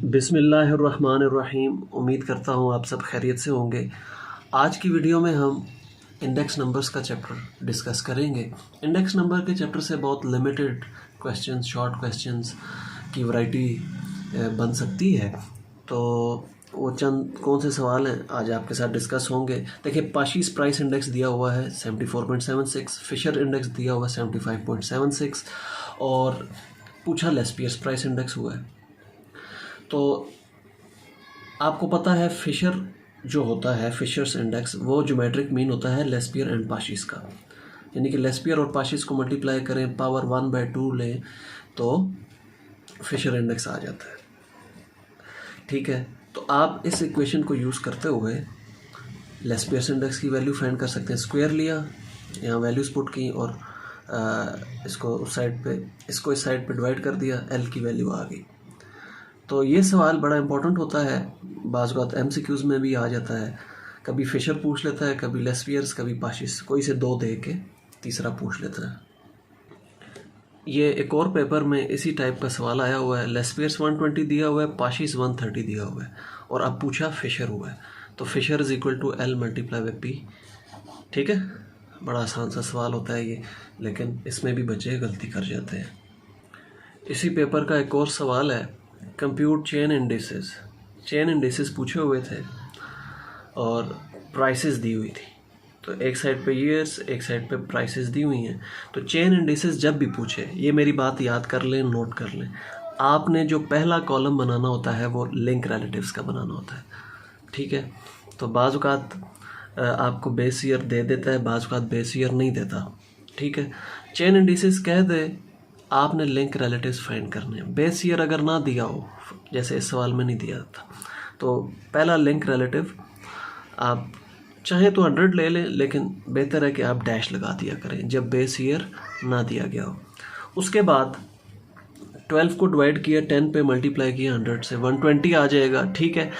बिस्मिल्लाहिर्रहमानिर्रहीम। उम्मीद करता हूँ आप सब खैरियत से होंगे। आज की वीडियो में हम इंडेक्स नंबर्स का चैप्टर डिस्कस करेंगे। इंडेक्स नंबर के चैप्टर से बहुत लिमिटेड क्वेश्चंस, शॉर्ट क्वेश्चंस की वैरायटी बन सकती है। तो वो चंद कौन से सवाल हैं आज आपके साथ डिस्कस होंगे। देखिए, पाशीज प्राइस इंडेक्स दिया हुआ है 74.76, फिशर इंडेक्स दिया हुआ है 75.76 और पूछा लेस्पियर्स प्राइस इंडेक्स हुआ है। तो आपको पता है फिशर जो होता है, फिशर्स इंडेक्स, वो ज्योमेट्रिक मीन होता है लेस्पियर एंड पाशीज का। यानी कि लेस्पियर और पाशीज को मल्टीप्लाई करें, पावर 1/2 लें तो फिशर इंडेक्स आ जाता है। ठीक है, तो आप इस इक्वेशन को यूज़ करते हुए लेस्पियर्स इंडेक्स की वैल्यू फाइंड कर सकते हैं। स्क्वायर लिया, यहाँ वैल्यूज पुट की और इसको इस साइड पे डिवाइड कर दिया, एल की वैल्यू आ गई। तो ये सवाल बड़ा इंपॉर्टेंट होता है, बाज़ वक़्त MCQs में भी आ जाता है। कभी फिशर पूछ लेता है, कभी लेस्पियर्स, कभी पाशीज, कोई से दो दे के तीसरा पूछ लेता है। ये एक और पेपर में इसी टाइप का सवाल आया हुआ है। लेस्पियर्स 120 दिया हुआ है, पाशीज 130 दिया हुआ है और अब पूछा फिशर हुआ है। तो Fisher is equal to L multiply by P। ठीक है, बड़ा आसान सा सवाल होता है ये, लेकिन इसमें भी बच्चे गलती कर जाते हैं। इसी पेपर का एक और सवाल है, कंप्यूट चेन इंडिसेस पूछे हुए थे और प्राइसेस दी हुई थी। तो एक साइड पे ईयर्स, एक साइड पे प्राइसेस दी हुई हैं। तो चेन इंडिसेस जब भी पूछे, ये मेरी बात याद कर लें, नोट कर लें, आपने जो पहला कॉलम बनाना होता है वो लिंक रिलेटिव्स का बनाना होता है। ठीक है, तो बाज़ औक़ात आपको बेस ईयर दे देता है, बाज़ औक़ात बेस ईयर नहीं देता। ठीक है, चेन इंडिसेस कह दे, आपने लिंक रिलेटिव्स फाइंड करने हैं। बेस ईयर अगर ना दिया हो, जैसे इस सवाल में नहीं दिया था, तो पहला लिंक रिलेटिव आप चाहें तो 100 ले लें, लेकिन बेहतर है कि आप डैश लगा दिया करें जब बेस ईयर ना दिया गया हो। उसके बाद 12 को डिवाइड किया, 10 पे मल्टीप्लाई किया 100 से, 120 आ जाएगा। ठीक है,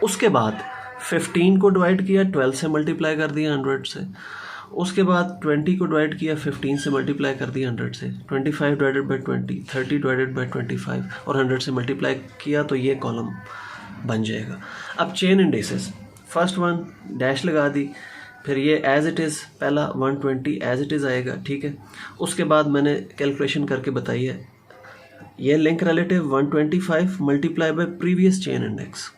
उसके बाद 15 को डिवाइड किया, 12 से मल्टीप्लाई कर दिया 100 से। उसके बाद 20 को डिवाइड किया, 15 से मल्टीप्लाई कर दिया 100 से। 25 डिवाइडेड बाई 20, 30 डिवाइडेड बाई 25 और 100 से मल्टीप्लाई किया, तो ये कॉलम बन जाएगा। अब chain indices, first one dash लगा दी, फिर ये एज इट इज़ पहला 120 एज इट इज़ आएगा। ठीक है, उसके बाद मैंने कैलकुलेशन करके बताई है, ये link relative 125 multiply by previous chain index,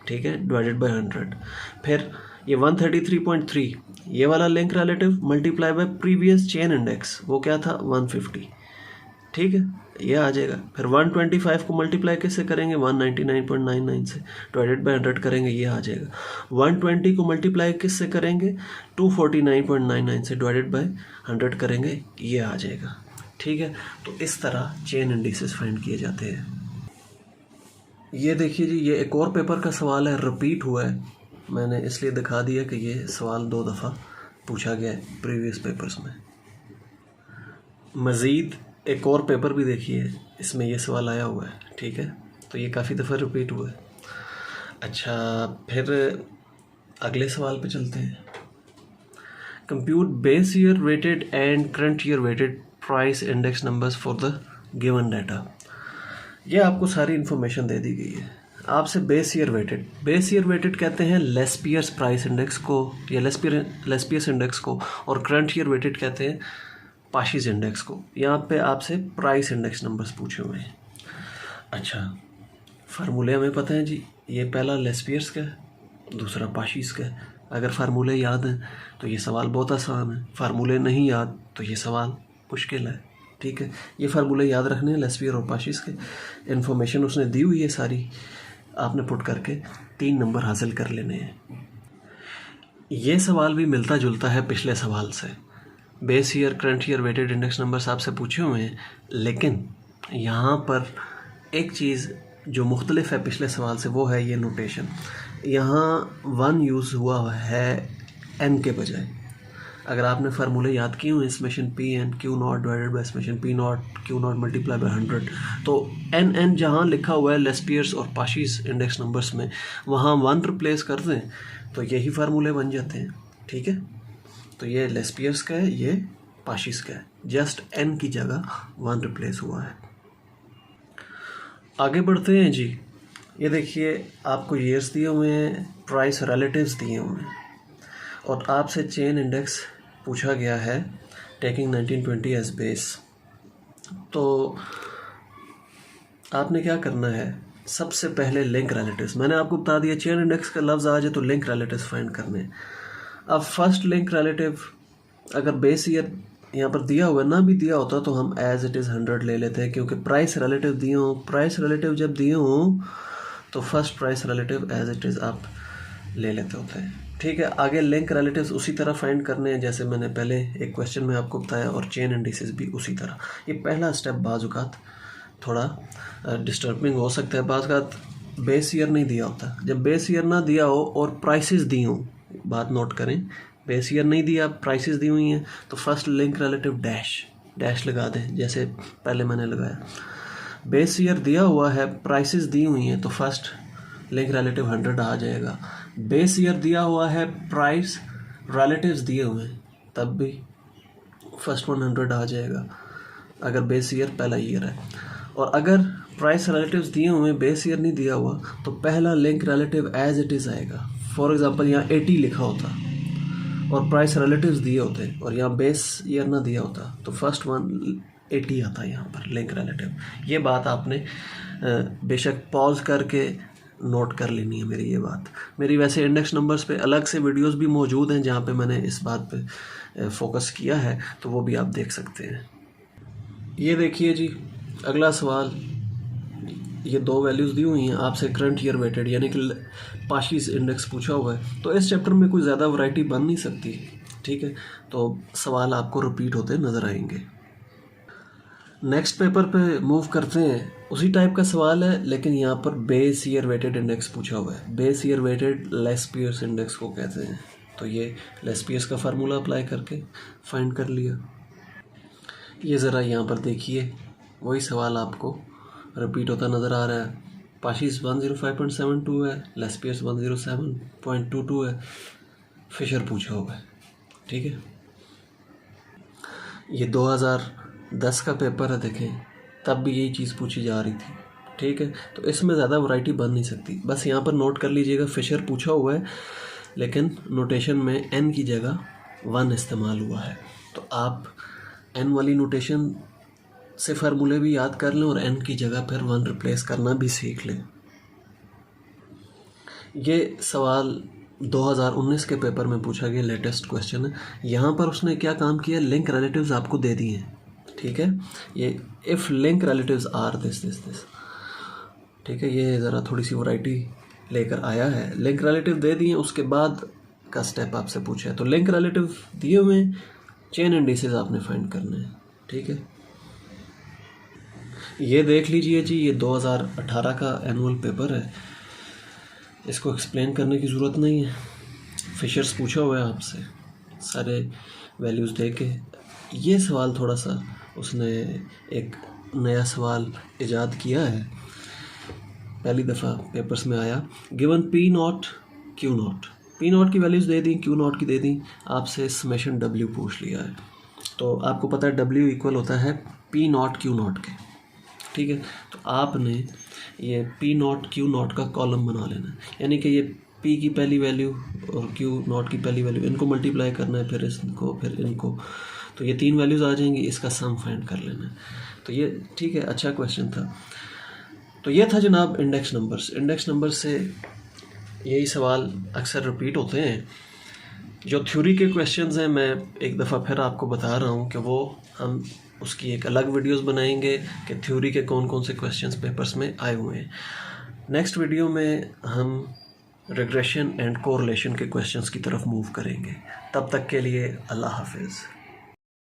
ठीक है, डिवाइडेड बाई 100। फिर ये 133.3, ये वाला link relative multiply by previous chain index, वो क्या था 150। ठीक है, ये आ जाएगा। फिर 125 को मल्टीप्लाई किससे करेंगे, 199.99 से, डिवाइडेड बाय 100 करेंगे, ये आ जाएगा। 120 को मल्टीप्लाई किससे करेंगे, 249.99 से, डिवाइडेड बाय 100 करेंगे, ये आ जाएगा। ठीक है, तो इस तरह चेन इंडिसेस फाइंड किए जाते हैं। ये देखिए जी, ये एक और पेपर का सवाल है, रिपीट हुआ है, मैंने इसलिए दिखा दिया कि ये सवाल 2 दफ़ा पूछा गया है प्रीवियस पेपर्स में। मज़ीद एक और पेपर भी देखिए, इसमें ये सवाल आया हुआ है। ठीक है, तो ये काफ़ी दफ़ा रिपीट हुआ है। अच्छा, फिर अगले सवाल पे चलते हैं। Compute base year weighted and current year weighted price index numbers for the given data. ये आपको सारी इन्फॉर्मेशन दे दी गई है। आपसे बेस ईयर वेटेड कहते हैं लेस्पियर्स प्राइस इंडेक्स को या लेस्पियर्स इंडेक्स को, और करंट ईयर वेटेड कहते हैं पाशीज इंडेक्स को। यहाँ पे आपसे प्राइस इंडेक्स नंबर्स पूछे हुए हैं। अच्छा, फार्मूले हमें पता है जी, ये पहला लेस्पियर्स का है, दूसरा पाशीज का है। अगर फार्मूले याद हैं तो ये सवाल बहुत आसान है, फार्मूले नहीं याद तो ये सवाल मुश्किल है। ठीक है, ये फार्मूले याद रखने हैं लेस्पियर और पाशीज के। इन्फॉर्मेशन उसने दी हुई है सारी, आपने पुट करके 3 नंबर हासिल कर लेने हैं। ये सवाल भी मिलता जुलता है पिछले सवाल से। Base year, current year weighted index numbers आपसे पूछे हुए हैं, लेकिन यहाँ पर एक चीज़ जो मुख्तलिफ है पिछले सवाल से, वो है ये नोटेशन। यहाँ 1 यूज़ हुआ है n के बजाय। अगर आपने फार्मूले याद किए हुए, summation P N Q naught divided by summation P naught Q naught multiply by 100, तो एन जहाँ लिखा हुआ है लेस्पियर्स और पाशीज इंडेक्स नंबर्स में, वहाँ 1 रिप्लेस कर दें तो यही फार्मूले बन जाते हैं। ठीक है, तो ये लेस्पियर्स का है, ये पाशीज का है, जस्ट एन की जगह 1 रिप्लेस हुआ है। आगे बढ़ते हैं जी। ये देखिए आपको ईयर्स दिए हुए हैं, प्राइस रिलेटिव्स दिए हुए हैं और आपसे चेन इंडेक्स पूछा गया है टेकिंग 1920 एज बेस। तो आपने क्या करना है, सबसे पहले लिंक रिलेटिव्स, मैंने आपको बता दिया चेन इंडेक्स का लफ्ज़ आ जाए तो लिंक रिलेटिव्स फाइंड करने हैं। अब फर्स्ट लिंक रिलेटिव अगर बेस ईयर यहाँ पर दिया हुआ ना भी दिया होता तो हम एज इट इज़ 100 ले लेते हैं, क्योंकि प्राइस रिलेटिव दिए हों, प्राइस रिलेटिव जब दिए हों तो first price relative as it is आप ले लेते होते हैं। ठीक है, आगे लिंक रिलेटिव्स उसी तरह फाइंड करने हैं जैसे मैंने पहले एक क्वेश्चन में आपको बताया, और चेन इंडिसेस भी उसी तरह। ये पहला स्टेप बाज़-औक़ात थोड़ा डिस्टर्बिंग हो सकता है, बाज़-औक़ात बेस ईयर नहीं दिया होता। जब बेस ईयर ना दिया हो और प्राइसेस दी हों, बात नोट करें, बेस ईयर नहीं दिया, प्राइसेस दी हुई हैं, तो फर्स्ट लिंक रिलेटिव डैश लगा दें जैसे पहले मैंने लगाया। बेस ईयर दिया हुआ है, प्राइसेस दी हुई हैं, तो फर्स्ट लिंक रिलेटिव 100 आ जाएगा। बेस ईयर दिया हुआ है, प्राइस रिलेटिव्स दिए हुए हैं, तब भी फर्स्ट 100 आ जाएगा अगर बेस ईयर पहला ईयर है। और अगर प्राइस रिलेटिव्स दिए हुए हैं, बेस ईयर नहीं दिया हुआ, तो पहला link relative as it is आएगा। फॉर एग्जांपल यहाँ 80 लिखा होता और प्राइस रिलेटिव्स दिए होते और यहाँ बेस ईयर ना दिया होता, तो फर्स्ट वन 80 आता है यहाँ पर लिंक रिलेटिव। ये बात आपने बेशक पॉज करके नोट कर लेनी है मेरी ये बात। मेरी वैसे इंडेक्स नंबर्स पे अलग से वीडियोस भी मौजूद हैं जहाँ पे मैंने इस बात पे फोकस किया है, तो वो भी आप देख सकते हैं। ये देखिए जी, अगला सवाल, ये दो वैल्यूज़ दी हुई हैं आपसे, करंट ईयर वेटेड यानी कि पाशीज इंडेक्स पूछा हुआ है। तो इस चैप्टर में कोई ज़्यादा वैरायटी बन नहीं सकती, ठीक है, तो सवाल आपको रिपीट होते नज़र आएंगे। नेक्स्ट पेपर पे मूव करते हैं, उसी टाइप का सवाल है लेकिन यहाँ पर बेस ईयर वेटेड इंडेक्स पूछा हुआ है। Base year weighted Laspeyres index को कहते हैं। तो ये लेस्पियर्स का फार्मूला अप्लाई करके फाइंड कर लिया। ये ज़रा यहाँ पर देखिए, वही सवाल आपको रिपीट होता नज़र आ रहा है। पाशीज 105.72 है, लेस्पियर्स 107.22 है, फिशर पूछा हुआ है, ठीक है। ये 2010 का पेपर है, देखें तब भी यही चीज़ पूछी जा रही थी, ठीक है। तो इसमें ज़्यादा वैरायटी बन नहीं सकती। बस यहाँ पर नोट कर लीजिएगा, फिशर पूछा हुआ है लेकिन नोटेशन में n की जगह 1 इस्तेमाल हुआ है। तो आप n वाली नोटेशन से फार्मूले भी याद कर लें और n की जगह फिर 1 रिप्लेस करना भी सीख लें। ये सवाल 2019 के पेपर में पूछा गया, लेटेस्ट क्वेश्चन है। यहाँ पर उसने क्या काम किया, लिंक रिलेटिव्स आपको दे दिए हैं, ठीक है। ये if link relatives are this, ठीक है। ये ज़रा थोड़ी सी वैरायटी लेकर आया है। लिंक रिलेटिव दे दिए, उसके बाद का स्टेप आपसे पूछा है। तो लिंक रिलेटिव दिए हुए हैं, चेन इंडिसेस आपने फाइंड करने हैं, ठीक है। ये देख लीजिए जी, ये 2018 का एनुअल पेपर है, इसको एक्सप्लेन करने की ज़रूरत नहीं है। फिशर्स पूछा हुआ है आपसे, सारे वैल्यूज़ दे के। ये सवाल थोड़ा सा उसने एक नया सवाल इजाद किया है, पहली दफ़ा पेपर्स में आया। Given P naught Q naught, P naught की वैल्यूज़ दे दी, क्यू नॉट की दे दी, आपसे समेशन डब्ल्यू पूछ लिया है। तो आपको पता है डब्ल्यू इक्वल होता है पी नॉट क्यू नॉट के, ठीक है। तो आपने ये पी नॉट क्यू नॉट का कॉलम बना लेना है, यानी कि ये पी की पहली वैल्यू और क्यू नॉट की पहली वैल्यू, इनको मल्टीप्लाई करना है, फिर इसको, फिर इनको, तो ये 3 वैल्यूज़ आ जाएंगी, इसका सम फाइंड कर लेना है। तो ये ठीक है, अच्छा क्वेश्चन था। तो ये था जनाब इंडेक्स नंबर्स। इंडेक्स नंबर से यही सवाल अक्सर रिपीट होते हैं। जो थ्योरी के क्वेश्चंस हैं, मैं एक दफ़ा फिर आपको बता रहा हूँ कि वो हम उसकी एक अलग वीडियोस बनाएंगे कि थ्योरी के कौन कौन से क्वेश्चंस पेपर्स में आए हुए हैं। नेक्स्ट वीडियो में हम रिग्रेशन एंड कोरिलेशन के क्वेश्चंस की तरफ मूव करेंगे। तब तक के लिए अल्लाह हाफिज़।